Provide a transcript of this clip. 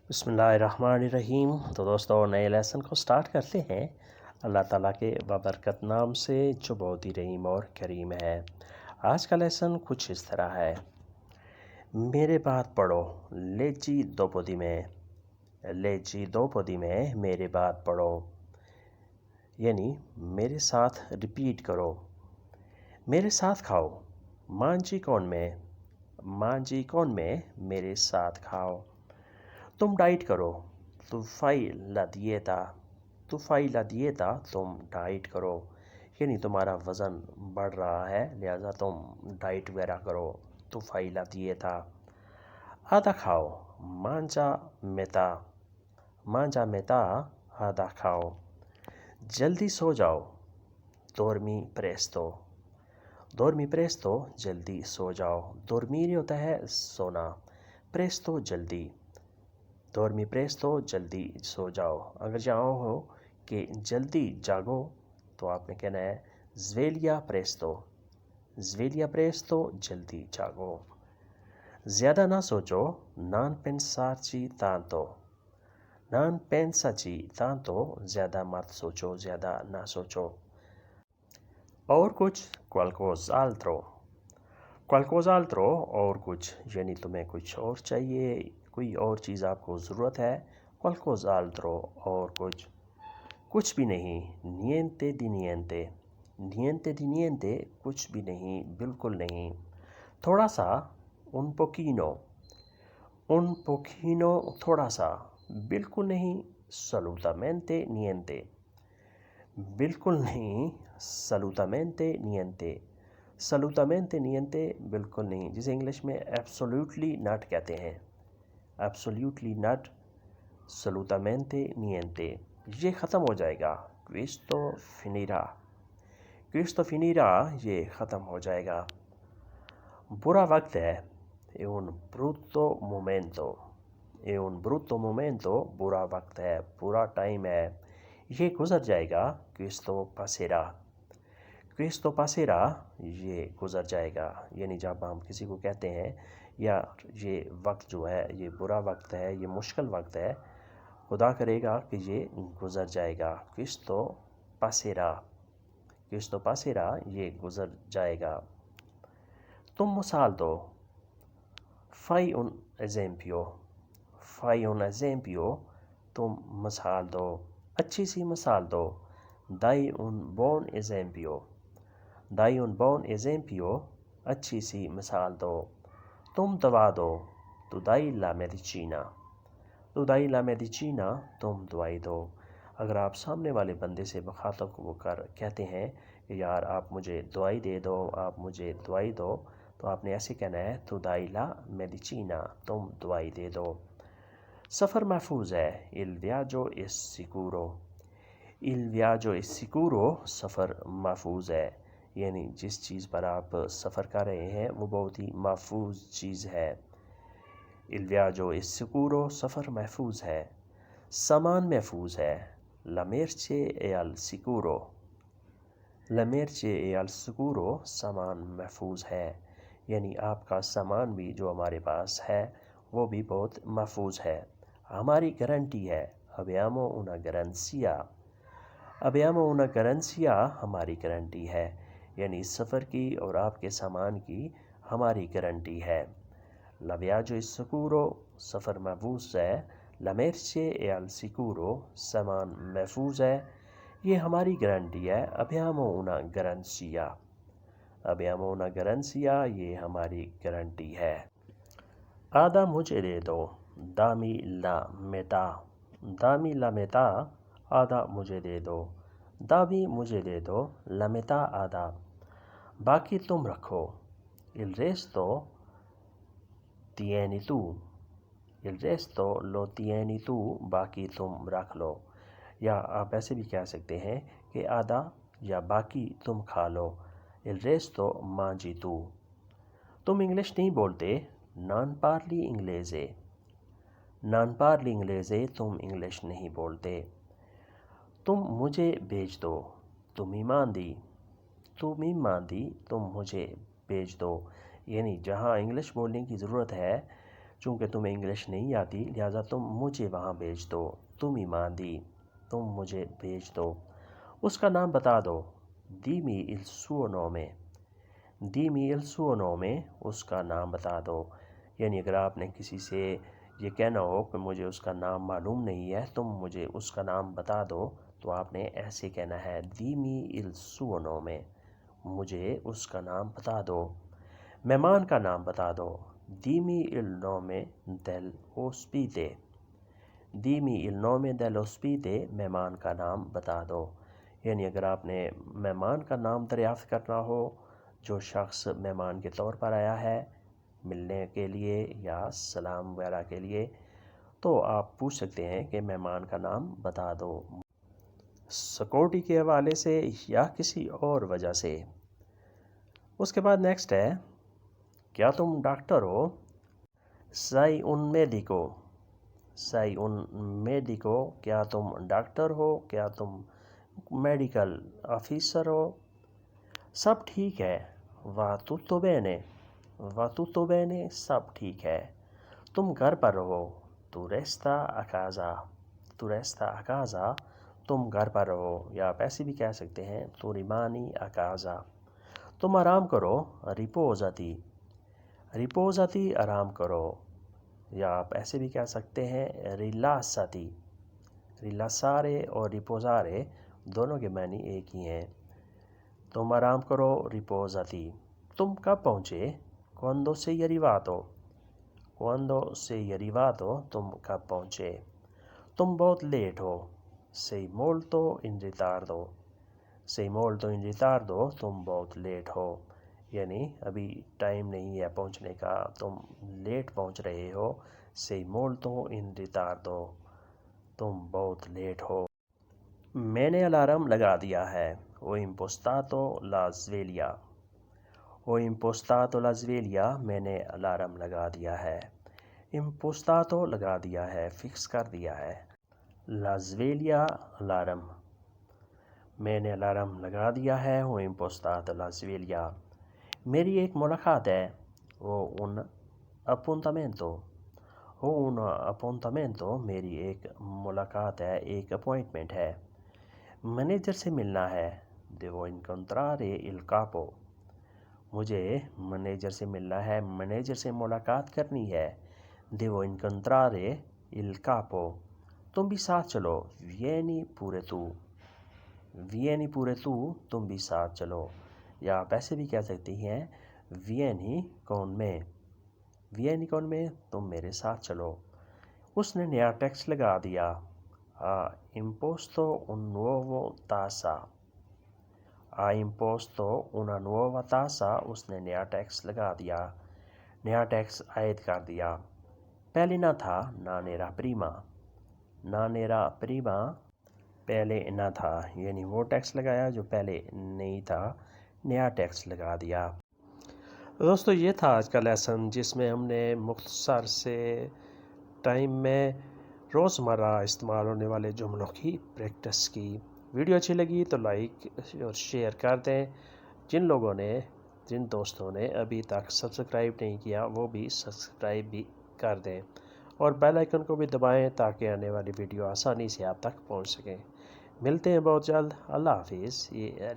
بسم اللہ الرحمن الرحیم۔ تو دوستوں نئے لیسن کو سٹارٹ کرتے ہیں اللہ تعالیٰ کے بابرکت نام سے جو بہت ہی رحیم اور کریم ہے۔ آج کا لیسن کچھ اس طرح ہے۔ میرے بات پڑھو لیجی دوپدی میں، لیجی دوپدی میں میرے بات پڑھو، یعنی میرے ساتھ ریپیٹ کرو۔ میرے ساتھ کھاؤ مانجی کون میں، مانجی کون میں میرے ساتھ کھاؤ۔ تم ڈائٹ کرو تو فائی لا دیتا، تو فائی لا دیتا تم ڈائٹ کرو، یعنی تمہارا وزن بڑھ رہا ہے لہذا تم ڈائٹ وغیرہ کرو، تو فائی لا دیتا۔ آدھا کھاؤ مانجا میتا، مانجا میتا آدھا کھاؤ۔ جلدی سو جاؤ دورمی پریستو، دورمی پریستو جلدی سو جاؤ۔ دورمیری ہوتا ہے سونا، پریستو جلدی، دورمی پریستو جلدی سو جاؤ۔ اگر جاؤ ہو کہ جلدی جاگو تو آپ نے کہنا ہے زویلیا پریستو، زویلیا پریستو جلدی جاگو۔ زیادہ نہ سوچو نان پینسارچی تانتو، نان پینساچی تانتو زیادہ مت سوچو، زیادہ نہ سوچو۔ اور کچھ کوالکوز آلترو، کوالکوز آلترو اور کچھ، یعنی تمہیں کچھ اور چاہیے، کوئی اور چیز آپ کو ضرورت ہے، کوالکوز آلترو اور کچھ، کچھ بھی نہیں، نینتے دی نینتے، نینتے دی نینتے کچھ بھی نہیں، بالکل نہیں۔ تھوڑا سا ان پوکینو، ان پوکینو تھوڑا سا، بالکل نہیں سلوتامنتے نینتے، بالکل نہیں سلوتامنتے نینتے، سلوتامنتے نینتے بالکل نہیں، جسے انگلش میں ایبسولوٹلی ناٹ کہتے ہیں، ایبسولوٹلی ناٹ سلوتامنتے نینتے۔ یہ ختم ہو جائے گا کویستو فینیرا، کویستو فینیرا یہ ختم ہو جائے گا۔ برا وقت ہے è un brutto momento، è un brutto momento برا وقت ہے، برا ٹائم ہے۔ یہ گزر جائے گا questo passerà، questo passerà یہ گزر جائے گا، یعنی جب ہم کسی کو کہتے ہیں یا یہ وقت جو ہے یہ برا وقت ہے، یہ مشکل وقت ہے، خدا کرے گا کہ یہ گزر جائے گا، questo passerà، questo passerà یہ گزر جائے گا۔ تم مثال دو fai un esempio، fai un esempio تم مثال دو، اچھی سی مثال دو، dai un buon esempio، dai un buon esempio اچھی سی مثال دو۔ تم دوا دو تو dai la medicina، تو dai la medicina تم دوائی دو۔ اگر آپ سامنے والے بندے سے مخاطب ہو کر کہتے ہیں کہ یار آپ مجھے دوائی دے دو، آپ مجھے دوائی دو، تو آپ نے ایسے کہنا ہے تو dai la medicina تم دوائی دے دو۔ سفر محفوظ ہے il viaggio è sicuro، il viaggio è sicuro سفر محفوظ ہے، یعنی جس چیز پر آپ سفر کر رہے ہیں وہ بہت ہی محفوظ چیز ہے۔ il viaggio è sicuro سفر محفوظ ہے۔ سامان محفوظ ہے la merce è al sicuro، la merce è al sicuro سامان محفوظ ہے، یعنی آپ کا سامان بھی جو ہمارے پاس ہے وہ بھی بہت محفوظ ہے۔ ہماری گارنٹی ہے abbiamo una garanzia، abbiamo una garanzia ہماری گارنٹی ہے، یعنی سفر کی اور آپ کے سامان کی ہماری گارنٹی ہے۔ la viaggio è sicuro سفر محفوظ ہے، la merce è al sicuro سامان محفوظ ہے، یہ ہماری گارنٹی ہے abbiamo una garanzia، abbiamo una garanzia یہ ہماری گارنٹی ہے۔ آدھا مجھے دے دو dammi la metà، dammi la metà آدھا مجھے دے دو، dammi مجھے دے دو la metà آدھا۔ باقی تم رکھو il resto tieni tu، il resto lo tieni tu باقی تم رکھ لو، یا آپ ایسے بھی کہہ سکتے ہیں کہ آدھا یا باقی تم کھا لو il resto mangi tu۔ تم انگلش نہیں بولتے non parli inglese، non parli inglese تم انگلش نہیں بولتے۔ تم مجھے بھیج دو tu mi mandi، tu mi mandi تم مجھے بھیج دو، یعنی جہاں انگلش بولنے کی ضرورت ہے چونکہ تمہیں انگلش نہیں آتی لہٰذا تم مجھے وہاں بھیج دو. تم ایمان دی، تم مجھے بھیج دو. اس کا نام بتا دو. دیمی il suo nome. دیمی il suo nome، اس کا نام بتا دو. یعنی اگر آپ نے کسی سے یہ کہنا ہو کہ مجھے اس کا نام معلوم نہیں ہے، تم مجھے اس کا نام بتا دو، تو آپ نے ایسے کہنا ہے دیمی il suo nome، مجھے اس کا نام بتا دو. مہمان کا نام بتا دو. دیمی il nome dell'ospite. دیمی il nome dell'ospite، مہمان کا نام بتا دو. یعنی اگر آپ نے مہمان کا نام دریافت کرنا ہو، جو شخص مہمان کے طور پر آیا ہے ملنے کے لیے یا سلام وغیرہ کے لیے، تو آپ پوچھ سکتے ہیں کہ مہمان کا نام بتا دو، سیکورٹی کے حوالے سے یا کسی اور وجہ سے. اس کے بعد نیکسٹ ہے، کیا تم ڈاکٹر ہو؟ sei un medico. sei un medico، کیا تم ڈاکٹر ہو، کیا تم میڈیکل آفیسر ہو؟ سب ٹھیک ہے. va tutto bene. va tutto bene، سب ٹھیک ہے. تم گھر پر رہو. tu resta a casa. tu resta a casa، تم گھر پر رہو، یا آپ ایسے بھی کہہ سکتے ہیں tu rimani a casa. تم آرام کرو. riposati. riposati، آرام کرو، یا آپ ایسے بھی کہہ سکتے ہیں rilassati. rilassare اور riposare دونوں کے معنی ایک ہی ہیں. تم آرام کرو riposati. تم کب پہنچے؟ quando sei arrivato. quando sei arrivato، تم کب پہنچے. تم بہت لیٹ ہو. sei molto in ritardo. sei molto in ritardo، تم بہت لیٹ ہو. یعنی ابھی ٹائم نہیں ہے پہنچنے کا، تم لیٹ پہنچ رہے ہو. sei molto in ritardo، تم بہت لیٹ ہو. میں نے الارم لگا دیا ہے. ho impostato la sveglia. ho impostato la sveglia، میں نے الارم لگا دیا ہے. impostato لگا دیا ہے، فکس کر دیا ہے. la sveglia الارم، میں نے الارم لگا دیا ہے. ho impostato la sveglia. میری ایک ملاقات ہے. ho un appuntamento. ho un appuntamento، میری ایک ملاقات ہے، ایک اپوائنٹمنٹ ہے. مینیجر سے ملنا ہے. devo incontrare il capo. مجھے مینیجر سے ملنا ہے، مینیجر سے ملاقات کرنی ہے. devo incontrare il capo. تم بھی ساتھ چلو. vieni pure tu. vieni pure tu، تم بھی ساتھ چلو، یا آپ ایسے بھی کہہ سکتے ہیں vieni con me. vieni con me، تم میرے ساتھ چلو. اس نے نیا ٹیکس لگا دیا. ha imposto un nuovo tassa. ha imposto una nuova tassa، اس نے نیا ٹیکس لگا دیا، نیا ٹیکس عائد کر دیا. پہلے نہ تھا. non era prima. non era prima، پہلے نہ تھا، یعنی وہ ٹیکس لگایا جو پہلے نہیں تھا، نیا ٹیکس لگا دیا. دوستو یہ تھا آج کا لیسن، جس میں ہم نے مختصر سے ٹائم میں روزمرہ استعمال ہونے والے جملوں کی پریکٹس کی. ویڈیو اچھی لگی تو لائک اور شیئر کر دیں. جن دوستوں نے ابھی تک سبسکرائب نہیں کیا وہ بھی سبسکرائب بھی کر دیں، اور بیل آئیکن کو بھی دبائیں تاکہ آنے والی ویڈیو آسانی سے آپ تک پہنچ سکیں. ملتے ہیں بہت جلد. اللہ حافظ. یہ